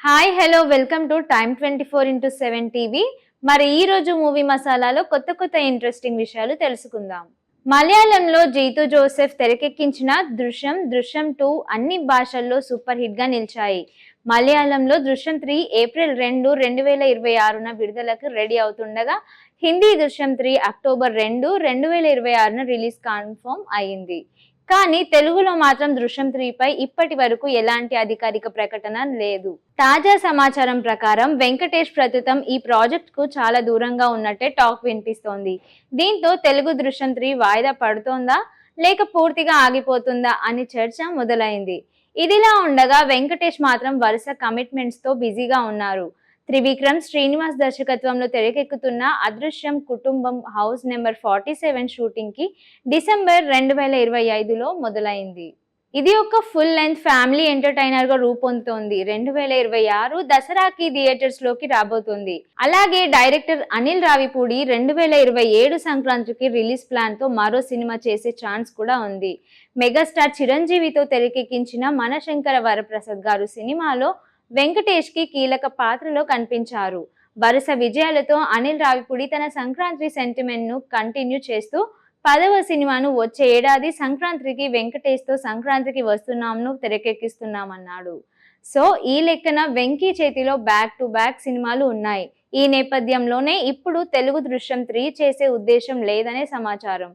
Hi hello welcome to time 24x7 TV. మరి ఈ రోజు మూవీ మసాలాలో కొత్త ఇంట్రెస్టింగ్ విషయాలు తెలుసుకుందాం. మలయాళంలో జీతూ జోసెఫ్ తెరకెక్కించిన దృశ్యం 2 అన్ని భాషల్లో సూపర్ హిట్ గా నిలిచాయి. మలయాళంలో దృశ్యం 3 ఏప్రిల్ 2, 2026న విడుదలకు రెడీ అవుతుండగా హిందీ దృశ్యం 3 అక్టోబర్ 2, 2026న రిలీజ్ కన్ఫర్మ్ అయింది. కానీ తెలుగులో మాత్రం దృశ్యం 3 పై ఇప్పటి వరకు ఎలాంటి అధికారిక ప్రకటన లేదు. తాజా సమాచారం ప్రకారం వెంకటేష్ ప్రస్తుతం ఈ ప్రాజెక్ట్ కు చాలా దూరంగా ఉన్నట్టే టాక్ వినిపిస్తోంది. దీంతో తెలుగు దృశ్యం 3 వాయిదా పడుతోందా లేక పూర్తిగా ఆగిపోతుందా అని చర్చ మొదలైంది. ఇదిలా ఉండగా వెంకటేష్ మాత్రం వరుస కమిట్మెంట్స్ తో బిజీగా ఉన్నారు. త్రివిక్రమ్ శ్రీనివాస్ దర్శకత్వంలో తెరకెక్కుతున్న అదృశ్యం కుటుంబం హౌస్ నెంబర్ 47 షూటింగ్ కి డిసెంబర్ 2025లో మొదలైంది. ఇది ఒక ఫుల్ లెంత్ ఫ్యామిలీ ఎంటర్టైనర్ గా రూపొందుతోంది. 2026 దసరాకి థియేటర్స్ లోకి రాబోతుంది. అలాగే డైరెక్టర్ అనిల్ రావిపూడి 2027 సంక్రాంతికి రిలీజ్ ప్లాన్ తో మరో సినిమా చేసే ఛాన్స్ కూడా ఉంది. మెగాస్టార్ చిరంజీవితో తెరకెక్కించిన మనశంకర వరప్రసాద్ గారు సినిమాలో వెంకటేష్ కి కీలక పాత్రలో కనిపించారు. వరుస విజయాలతో అనిల్ రావిపూడి తన సంక్రాంతి సెంటిమెంట్ ను కంటిన్యూ చేస్తూ 10వ సినిమాను వచ్చే ఏడాది సంక్రాంతికి వెంకటేష్ తో సంక్రాంతికి వస్తున్నాంను తెరకెక్కిస్తున్నామన్నాడు. సో ఈ లెక్కన వెంకీ చేతిలో బ్యాక్ టు బ్యాక్ సినిమాలు ఉన్నాయి. ఈ నేపథ్యంలోనే ఇప్పుడు తెలుగు దృశ్యం 3 చేసే ఉద్దేశం లేదనే సమాచారం.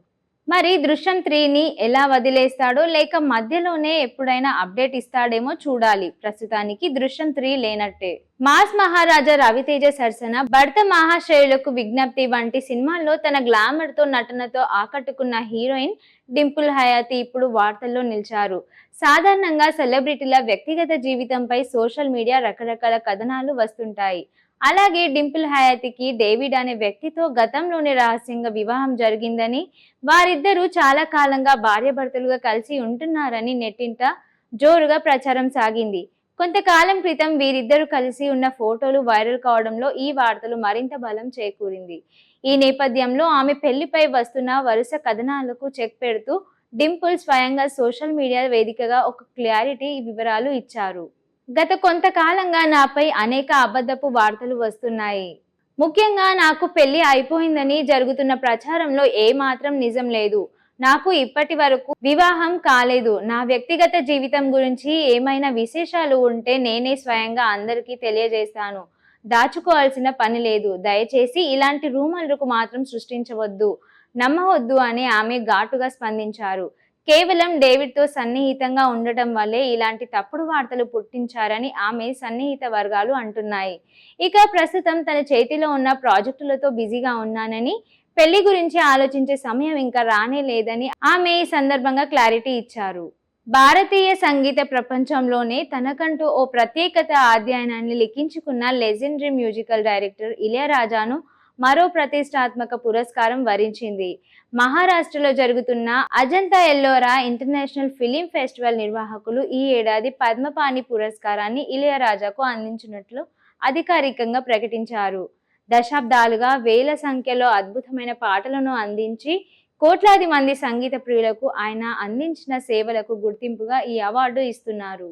మరి దృశ్యం 3ని ఎలా వదిలేస్తాడో లేక మధ్యలోనే ఎప్పుడైనా అప్డేట్ ఇస్తాడేమో చూడాలి. ప్రస్తుతానికి దృశ్యం 3 లేనట్టే. మాస్ మహారాజా రవితేజ సరసన భర్త మహాశయులకు విజ్ఞప్తి వంటి సినిమాల్లో తన గ్లామర్ తో నటనతో ఆకట్టుకున్న హీరోయిన్ డింపుల్ హయాతి ఇప్పుడు వార్తల్లో నిలిచారు. సాధారణంగా సెలబ్రిటీల వ్యక్తిగత జీవితంపై సోషల్ మీడియా రకరకాల కథనాలు వస్తుంటాయి. అలాగే డింపుల్ హయాతికి డేవిడ్ అనే వ్యక్తితో గతంలోనే రహస్యంగా వివాహం జరిగిందని, వారిద్దరూ చాలా కాలంగా భార్యాభర్తలుగా కలిసి ఉంటున్నారని నెట్టింట జోరుగా ప్రచారం సాగింది. కొంతకాలం క్రితం వీరిద్దరూ కలిసి ఉన్న ఫోటోలు వైరల్ కావడంలో ఈ వార్తలు మరింత బలం చేకూరింది. ఈ నేపథ్యంలో ఆమె పెళ్లిపై వస్తున్న వరుస కథనాలకు చెక్ పెడుతూ డింపుల్ స్వయంగా సోషల్ మీడియా వేదికగా ఒక క్లారిటీ వివరాలు ఇచ్చారు. గత కొంతకాలంగా నాపై అనేక అబద్ధపు వార్తలు వస్తున్నాయి. ముఖ్యంగా నాకు పెళ్లి అయిపోయిందని జరుగుతున్న ప్రచారంలో ఏమాత్రం నిజం లేదు. నాకు ఇప్పటి వరకు వివాహం కాలేదు. నా వ్యక్తిగత జీవితం గురించి ఏమైనా విశేషాలు ఉంటే నేనే స్వయంగా అందరికీ తెలియజేస్తాను. దాచుకోవాల్సిన పని లేదు. దయచేసి ఇలాంటి రూమర్లకు మాత్రం సృష్టించవద్దు, నమ్మవద్దు అని ఆమె ఘాటుగా స్పందించారు. కేవలం డేవిడ్ తో సన్నిహితంగా ఉండటం వల్లే ఇలాంటి తప్పుడు వార్తలు పుట్టించారని ఆమె సన్నిహిత వర్గాలు అంటున్నాయి. ఇక ప్రస్తుతం తన చేతిలో ఉన్న ప్రాజెక్టులతో బిజీగా ఉన్నానని, పెళ్లి గురించి ఆలోచించే సమయం ఇంకా రానే లేదని ఆమె ఈ సందర్భంగా క్లారిటీ ఇచ్చారు. భారతీయ సంగీత ప్రపంచంలోనే తనకంటూ ఓ ప్రత్యేకత అధ్యయనాన్ని లిఖించుకున్న లెజెండరీ మ్యూజికల్ డైరెక్టర్ ఇళయరాజాను మరో ప్రతిష్టాత్మక పురస్కారం వరించింది. మహారాష్ట్రలో జరుగుతున్న Ajanta Ellora international film festival నిర్వాహకులు ఈ ఏడాది పద్మపాణి పురస్కారాన్ని ఇళయరాజాకు అందించినట్లు అధికారికంగా ప్రకటించారు. దశాబ్దాలుగా వేల సంఖ్యలో అద్భుతమైన పాటలను అందించి కోట్లాది మంది సంగీత ప్రియులకు ఆయన అందించిన సేవలకు గుర్తింపుగా ఈ అవార్డు ఇస్తున్నారు.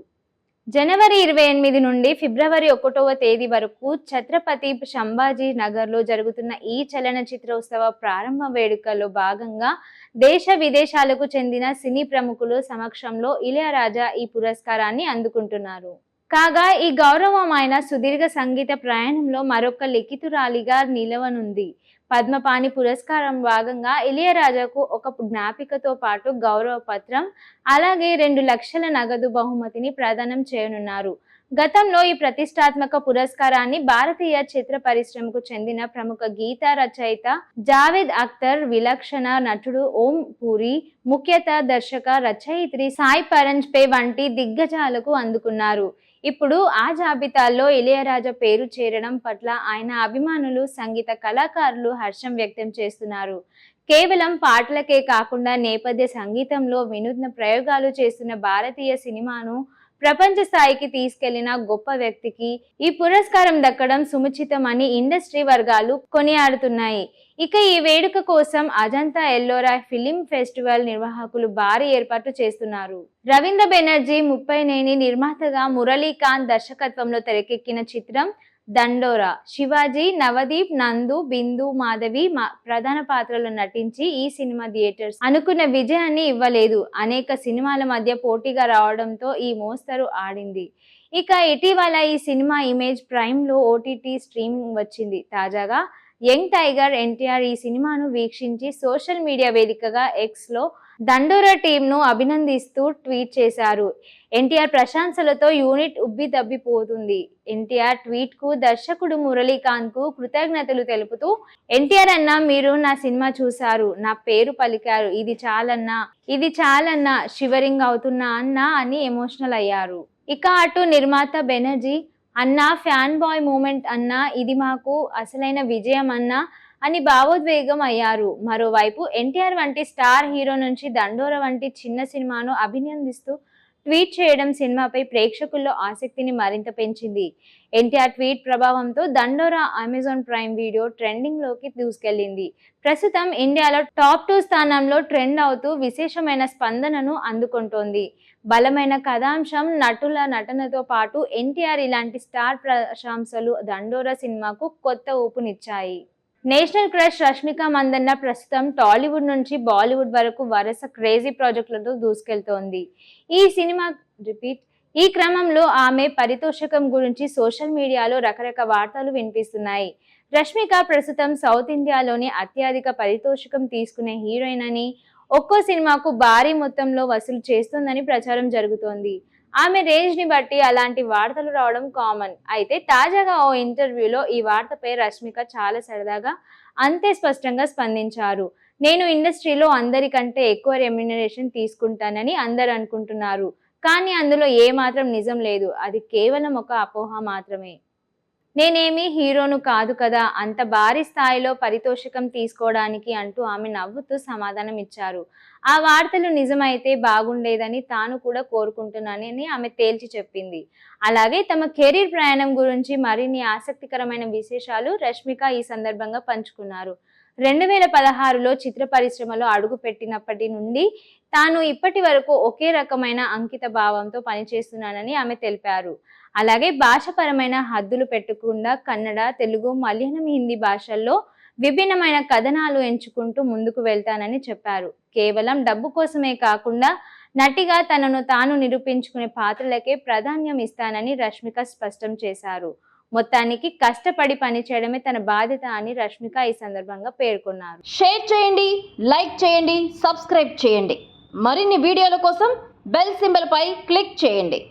జనవరి 28 నుండి ఫిబ్రవరి 1వ తేదీ వరకు ఛత్రపతి సంభాజీ నగర్లో జరుగుతున్న ఈ చలనచిత్రోత్సవ ప్రారంభ వేడుకల్లో భాగంగా దేశ విదేశాలకు చెందిన సినీ ప్రముఖుల సమక్షంలో ఇళయరాజా ఈ పురస్కారాన్ని అందుకుంటున్నారు. కాగా ఈ గౌరవం ఆయన సుదీర్ఘ సంగీత ప్రయాణంలో మరొక లిఖితురాలిగా నిలవనుంది. పద్మపాణి పురస్కారం భాగంగా ఇళయరాజాకు ఒక జ్ఞాపికతో పాటు గౌరవ పత్రం, అలాగే 2 లక్షల నగదు బహుమతిని ప్రదానం చేయనున్నారు. గతంలో ఈ ప్రతిష్టాత్మక పురస్కారాన్ని భారతీయ చిత్ర పరిశ్రమకు చెందిన ప్రముఖ గీత రచయిత జావేద్ అఖ్తర్, విలక్షణ నటుడు ఓం పూరి, ముఖ్యత దర్శక రచయిత్రి సాయి పరంజ్పే వంటి దిగ్గజాలకు అందుకున్నారు. ఇప్పుడు ఆ జాబితాల్లో ఇళయరాజా పేరు చేరడం పట్ల ఆయన అభిమానులు, సంగీత కళాకారులు హర్షం వ్యక్తం చేస్తున్నారు. కేవలం పాటలకే కాకుండా నేపథ్య సంగీతంలో వినూత్న ప్రయోగాలు చేస్తున్న భారతీయ సినిమాను ప్రపంచ స్థాయికి తీసుకెళ్లిన గొప్ప వ్యక్తికి ఈ పురస్కారం దక్కడం సుముచితమని ఇండస్ట్రీ వర్గాలు కొనియాడుతున్నాయి. ఇక ఈ వేడుక కోసం అజంతా ఎల్లోరా ఫిలిం ఫెస్టివల్ నిర్వాహకులు భారీ ఏర్పాట్లు చేస్తున్నారు. రవీంద్ర బెనర్జీ ముప్పైనేని నిర్మాతగా మురళీకాంత్ దర్శకత్వంలో తెరకెక్కిన చిత్రం దండోరా. శివాజీ, నవదీప్, నందు, బిందు, మాధవి ప్రధాన పాత్రలో నటించి ఈ సినిమా థియేటర్స్ అనుకున్న విజయాన్ని ఇవ్వలేదు. అనేక సినిమాల మధ్య పోటీగా రావడంతో ఈ మోస్తరు ఆడింది. ఇక ఇటీవల ఈ సినిమా ఇమేజ్ ప్రైమ్ లో ఓటీటీ స్ట్రీమింగ్ వచ్చింది. తాజాగా యంగ్ టైగర్ ఎన్టీఆర్ ఈ సినిమాను వీక్షించి సోషల్ మీడియా వేదికగా ఎక్స్ లో దండోరా టీమ్ ను అభినందిస్తూ ట్వీట్ చేశారు. ఎన్టీఆర్ ప్రశంసలతో యూనిట్ ఉబ్బితబ్బిపోతుంది. ఎన్టీఆర్ ట్వీట్ కు దర్శకుడు మురళీకాంత్ కు కృతజ్ఞతలు తెలుపుతూ, ఎన్టీఆర్ అన్న, మీరు నా సినిమా చూశారు, నా పేరు పలికారు, ఇది చాలన్నా షివరింగ్ అవుతున్నా అన్నా అని ఎమోషనల్ అయ్యారు. ఇక అటు నిర్మాత బెనర్జీ, అన్నా ఫ్యాన్ బాయ్ మూమెంట్ అన్నా, ఇది మాకు అసలైన విజయం అన్నా అని భావోద్వేగం అయ్యారు. మరోవైపు ఎన్టీఆర్ వంటి స్టార్ హీరో నుంచి దండోరా వంటి చిన్న సినిమాను అభినందిస్తూ ట్వీట్ చేయడం సినిమాపై ప్రేక్షకుల్లో ఆసక్తిని మరింత పెంచింది. ఎన్టీఆర్ ట్వీట్ ప్రభావంతో దండోరా అమెజాన్ ప్రైమ్ వీడియో ట్రెండింగ్ లోకి దూసుకెళ్లింది. ప్రస్తుతం ఇండియాలో టాప్ 2 స్థానంలో ట్రెండ్ అవుతూ విశేషమైన స్పందనను అందుకుంటోంది. బలమైన కథాంశం, నటుల నటనతో పాటు ఎన్టీఆర్ ఇలాంటి స్టార్ ప్రశంసలు దండోరా సినిమాకు కొత్త ఊపునిచ్చాయి. నేషనల్ క్రష్ రష్మిక మందన్న ప్రస్తుతం టాలీవుడ్ నుంచి బాలీవుడ్ వరకు వరుస క్రేజీ ప్రాజెక్టులతో దూసుకెళ్తోంది. ఈ క్రమంలో ఆమె పారితోషికం గురించి సోషల్ మీడియాలో రకరకాల వార్తలు వినిపిస్తున్నాయి. రష్మిక ప్రస్తుతం సౌత్ ఇండియాలోని అత్యధిక పారితోషికం తీసుకునే హీరోయిన్ అని, ఒక్కో సినిమాకు భారీ మొత్తంలో వసూలు చేస్తుందని ప్రచారం జరుగుతోంది. ఆమె రేంజ్ ని బట్టి అలాంటి వార్తలు రావడం కామన్. అయితే తాజాగా ఓ ఇంటర్వ్యూలో ఈ వార్తపై రష్మిక చాలా సరదాగా, అంతే స్పష్టంగా స్పందించారు. నేను ఇండస్ట్రీలో అందరికంటే ఎక్కువ రెమ్యునరేషన్ తీసుకుంటానని అందరు అనుకుంటున్నారు, కానీ అందులో ఏమాత్రం నిజం లేదు. అది కేవలం ఒక అపోహ మాత్రమే. నేనేమీ హీరోను కాదు కదా అంత భారీ స్థాయిలో పారితోషికం తీసుకోవడానికి అంటూ ఆమె నవ్వుతూ సమాధానం ఇచ్చారు. ఆ వార్తలు నిజమైతే బాగుండేదని తాను కూడా కోరుకుంటున్నానని ఆమె తేల్చి చెప్పింది. అలాగే తమ కెరీర్ ప్రయాణం గురించి మరిన్ని ఆసక్తికరమైన విశేషాలు రష్మిక ఈ సందర్భంగా పంచుకున్నారు. 2016లో చిత్ర పరిశ్రమలో అడుగు పెట్టినప్పటి నుండి తాను ఇప్పటి వరకు ఒకే రకమైన అంకిత భావంతో పనిచేస్తున్నానని ఆమె తెలిపారు. అలాగే భాషపరమైన హద్దులు పెట్టకుండా కన్నడ, తెలుగు, మలయాళం, హిందీ భాషల్లో విభిన్నమైన కథనాలు ఎంచుకుంటూ ముందుకు వెళ్తానని చెప్పారు. కేవలం డబ్బు కోసమే కాకుండా నటిగా తనను తాను నిరూపించుకునే పాత్రలకే ప్రాధాన్యం ఇస్తానని రష్మిక స్పష్టం చేశారు. మొత్తానికి కష్టపడి పనిచేయడమే తన బాధ్యత అని రష్మిక ఈ సందర్భంగా పేర్కొన్నారు. షేర్ చేయండి, లైక్ చేయండి, సబ్స్క్రైబ్ చేయండి. మరిన్ని వీడియోల కోసం బెల్ సింబల్ పై క్లిక్ చేయండి.